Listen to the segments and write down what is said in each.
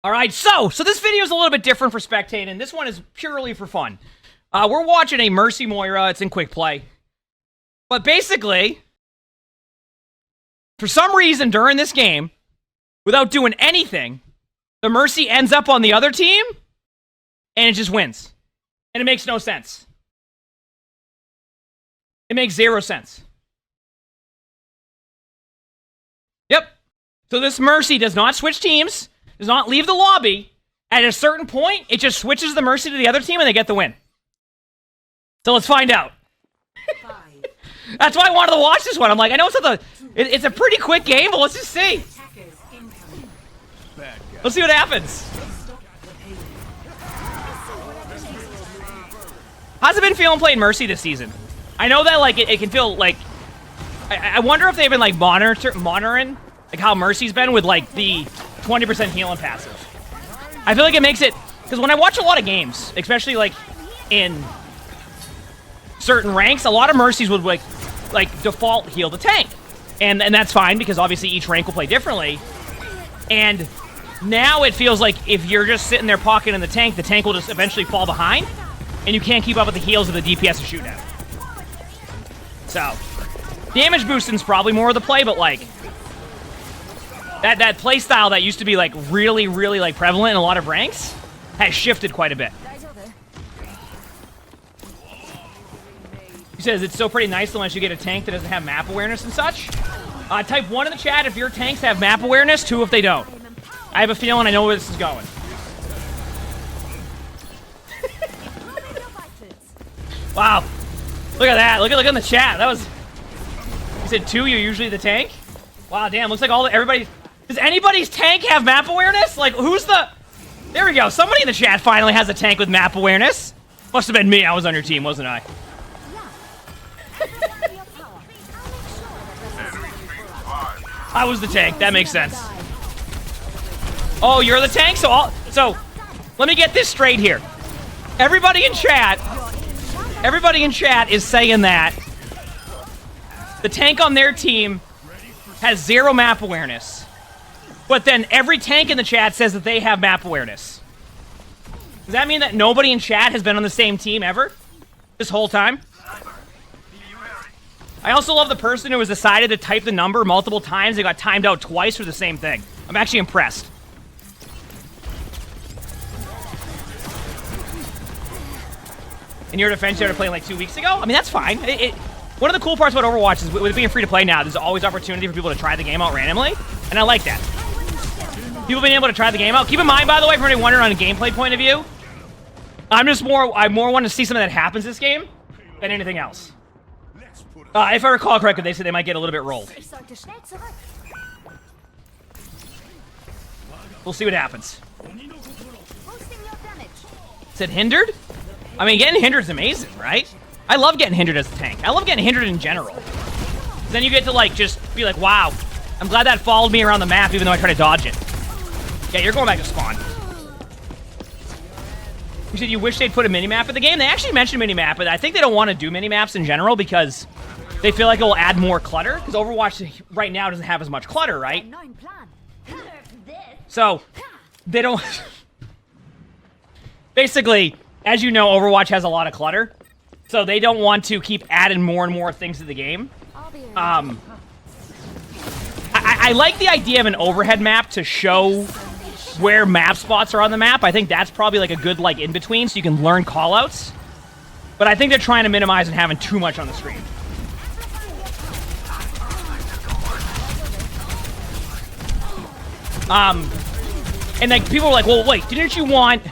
Alright, so this video is a little bit different for spectating. This one is purely for fun. We're watching a Mercy Moira. It's in quick play. But basically, for some reason during this game, without doing anything, the Mercy ends up on the other team, and it just wins. And it makes no sense. It makes 0 sense. Yep. So this Mercy does not switch teams, does not leave the lobby. At a certain point, it just switches the Mercy to the other team, and they get the win. So let's find out. That's why I wanted to watch this one. I'm like, I know it's a pretty quick game, but let's just see. Let's see what happens. How's it been feeling playing Mercy this season? I know that like it can feel like I wonder if they've been like monitoring like how Mercy's been with like the 20% healing passive. I feel like it makes it because when I watch a lot of games, especially like in certain ranks, a lot of Mercies would like default heal the tank, and that's fine because obviously each rank will play differently. And now it feels like if you're just sitting there pocketing the tank will just eventually fall behind, and you can't keep up with the heals of the DPS to shoot at. So damage boosting's probably more of the play, but like that play style that used to be like really like prevalent in a lot of ranks has shifted quite a bit. He says it's still pretty nice unless you get a tank that doesn't have map awareness and such. Type 1 in the chat if your tanks have map awareness, 2 if they don't. I have a feeling I know where this is going. Wow. Look at that. Look at the chat. That was... You said 2, you're usually the tank? Wow, damn. Looks like everybody... Does anybody's tank have map awareness? Like, who's the... There we go. Somebody in the chat finally has a tank with map awareness. Must have been me. I was on your team, wasn't I? I was the tank. That makes sense. Oh, you're the tank? So let me get this straight here. Everybody in chat is saying that the tank on their team has 0 map awareness. But then every tank in the chat says that they have map awareness. Does that mean that nobody in chat has been on the same team ever? This whole time? I also love the person who has decided to type the number multiple times and got timed out twice for the same thing. I'm actually impressed. In your defense, you started playing like 2 weeks ago? I mean, that's fine. One of the cool parts about Overwatch is with it being free to play now, there's always opportunity for people to try the game out randomly, and I like that. People being able to try the game out. Keep in mind, by the way, for anyone wondering on a gameplay point of view, I more want to see something that happens this game than anything else. If I recall correctly, they said they might get a little bit rolled. We'll see what happens. Said hindered? I mean, getting hindered is amazing, right? I love getting hindered as a tank. I love getting hindered in general. Then you get to, like, just be like, wow, I'm glad that followed me around the map even though I tried to dodge it. Yeah, you're going back to spawn. You said you wish they'd put a minimap in the game? They actually mentioned minimap, but I think they don't want to do minimaps in general because they feel like it will add more clutter. Because Overwatch right now doesn't have as much clutter, right? So, they don't... Basically, as you know, Overwatch has a lot of clutter. So they don't want to keep adding more and more things to the game. I like the idea of an overhead map to show where map spots are on the map. I think that's probably like a good like in-between so you can learn callouts. But I think they're trying to minimize and having too much on the screen. And like people are like, well, wait, didn't you want...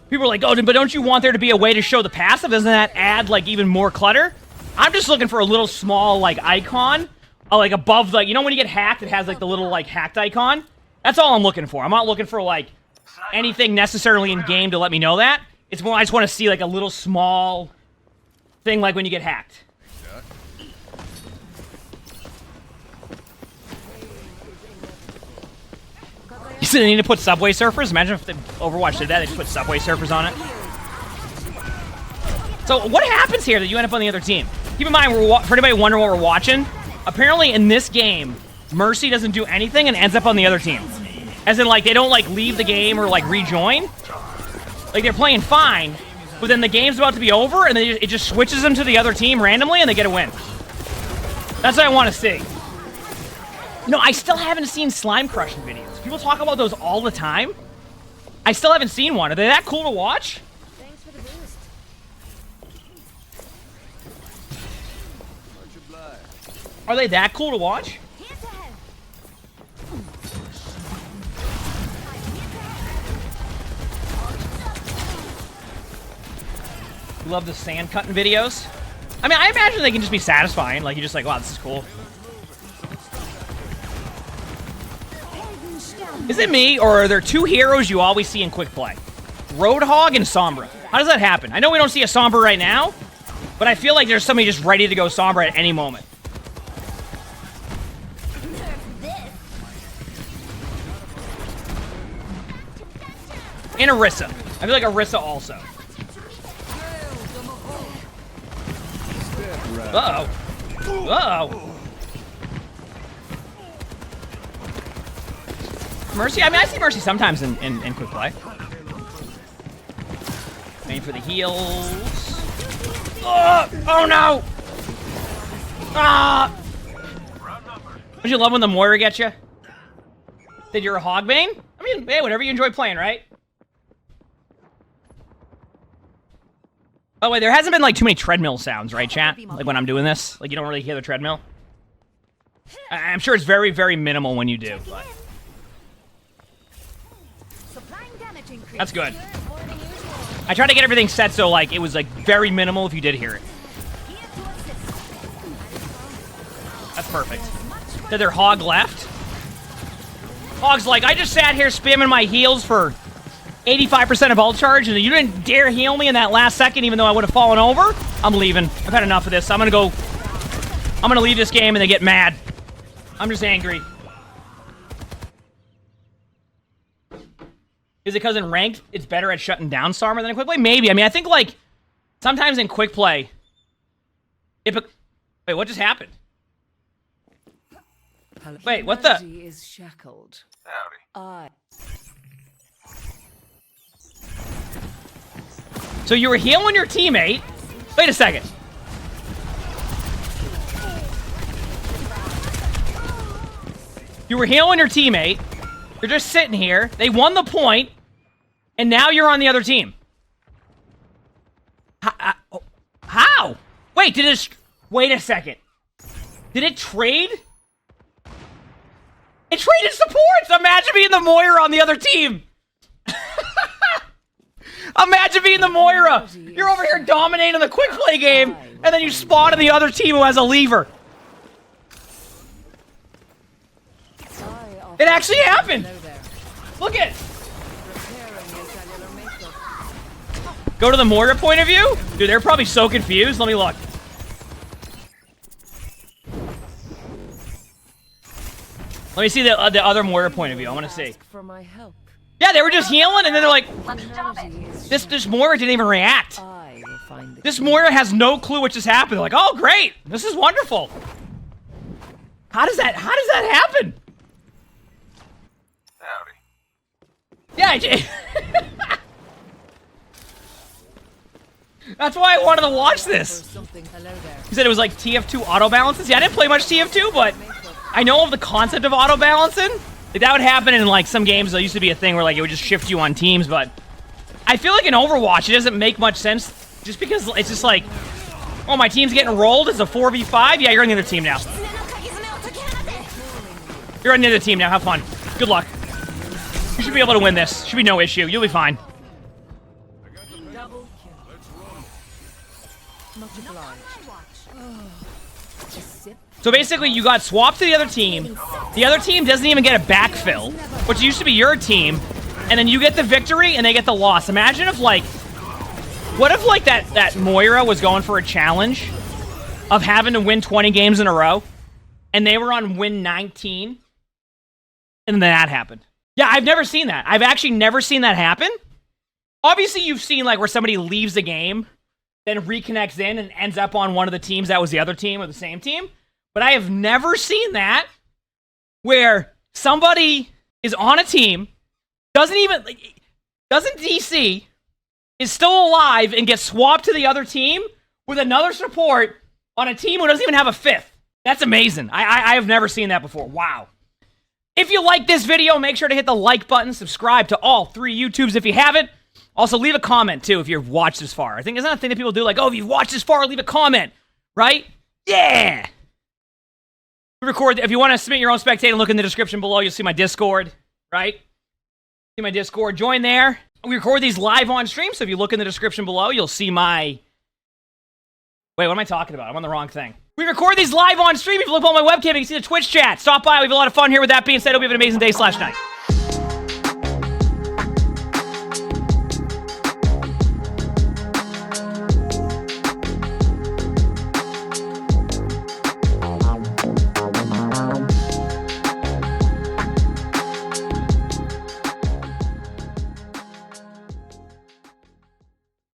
People are like, oh, but don't you want there to be a way to show the passive? Doesn't that add, like, even more clutter? I'm just looking for a little small, like, icon. Like, above, like, you know when you get hacked, it has, like, the little, like, hacked icon? That's all I'm looking for. I'm not looking for, like, anything necessarily in-game to let me know that. It's more, I just want to see, like, a little small thing, like when you get hacked. You said they need to put Subway Surfers? Imagine if Overwatch did that, they just put Subway Surfers on it. So what happens here that you end up on the other team? Keep in mind, for anybody wondering what we're watching, apparently in this game, Mercy doesn't do anything and ends up on the other team. As in, like, they don't, like, leave the game or, like, rejoin. Like, they're playing fine, but then the game's about to be over, and it just switches them to the other team randomly, and they get a win. That's what I want to see. No, I still haven't seen slime crushing videos. People talk about those all the time. I still haven't seen one. Are they that cool to watch? Thanks for the boost. Are they that cool to watch? Hands ahead. You love the sand cutting videos? I mean, I imagine they can just be satisfying. Like, you're just like, wow, this is cool. Is it me, or are there two heroes you always see in quick play? Roadhog and Sombra. How does that happen? I know we don't see a Sombra right now, but I feel like there's somebody just ready to go Sombra at any moment. And Orisa. I feel like Orisa also. Uh-oh. Uh-oh. Mercy? I mean, I see Mercy sometimes in quick play. Waiting for the heals. Oh no! Ah! Don't you love when the Moira gets you? That you're a Hogbane? I mean, hey, whatever you enjoy playing, right? By the way, there hasn't been, like, too many treadmill sounds, right, chat? Like, when I'm doing this? Like, you don't really hear the treadmill? I'm sure it's very, very minimal when you do, but... That's good. I tried to get everything set so, like, it was, like, very minimal if you did hear it. That's perfect. Did their Hog left? Hog's like, I just sat here spamming my heals for 85% of ult charge, and you didn't dare heal me in that last second, even though I would have fallen over? I'm leaving. I've had enough of this. I'm gonna leave this game and they get mad. I'm just angry. Is it because in ranked, it's better at shutting down Sombra than in quick play? Maybe. I mean, I think, like, sometimes in quick play... Wait, what just happened? Wait, what the... Is shackled. Howdy. So you were healing your teammate. Wait a second. You were healing your teammate. You're just sitting here. They won the point, and now you're on the other team. How? Wait, did it... Wait a second. Did it trade? It traded supports! Imagine being the Moira on the other team! Imagine being the Moira! You're over here dominating the quick play game, and then you spawn in the other team who has a lever. It actually happened! Look it! Go to the Moira point of view? Dude, they're probably so confused. Let me look. Let me see the other Moira point of view. I want to see. For my help. Yeah, they were just healing, and then they're like, this Moira didn't even react. This Moira has no clue what just happened. They're like, oh, great. This is wonderful. How does that happen? Howdy. Yeah, that's why I wanted to watch this. You said it was like TF2 auto balances? Yeah, I didn't play much TF2, but I know of the concept of auto balancing. Like, that would happen in, like, some games. There used to be a thing where, like, it would just shift you on teams, but I feel like in Overwatch, it doesn't make much sense just because it's just like, oh, my team's getting rolled. It's a 4v5. Yeah, you're on the other team now. You're on the other team now. Have fun. Good luck. You should be able to win this. Should be no issue. You'll be fine. So basically, you got swapped to the other team. The other team doesn't even get a backfill, which used to be your team. And then you get the victory, and they get the loss. Imagine if, like... What if, like, that Moira was going for a challenge of having to win 20 games in a row, and they were on win 19, and then that happened? Yeah, I've never seen that. I've actually never seen that happen. Obviously, you've seen, like, where somebody leaves the game, then reconnects in and ends up on one of the teams that was the other team or the same team. But I have never seen that where somebody is on a team, doesn't DC, is still alive and gets swapped to the other team with another support on a team who doesn't even have a 5th. That's amazing. I have never seen that before. Wow. If you like this video, make sure to hit the like button, subscribe to all 3 YouTubes if you haven't. Also, leave a comment, too, if you've watched this far. I think, isn't that a thing that people do? Like, oh, if you've watched this far, leave a comment. Right? Yeah! If you want to submit your own spectating, look in the description below. You'll see my Discord, right? See my Discord. Join there. We record these live on stream, so if you look in the description below, you'll see my... Wait, what am I talking about? I'm on the wrong thing. We record these live on stream. If you look on my webcam, you can see the Twitch chat. Stop by. We have a lot of fun here. With that being said, hope you have an amazing day / night.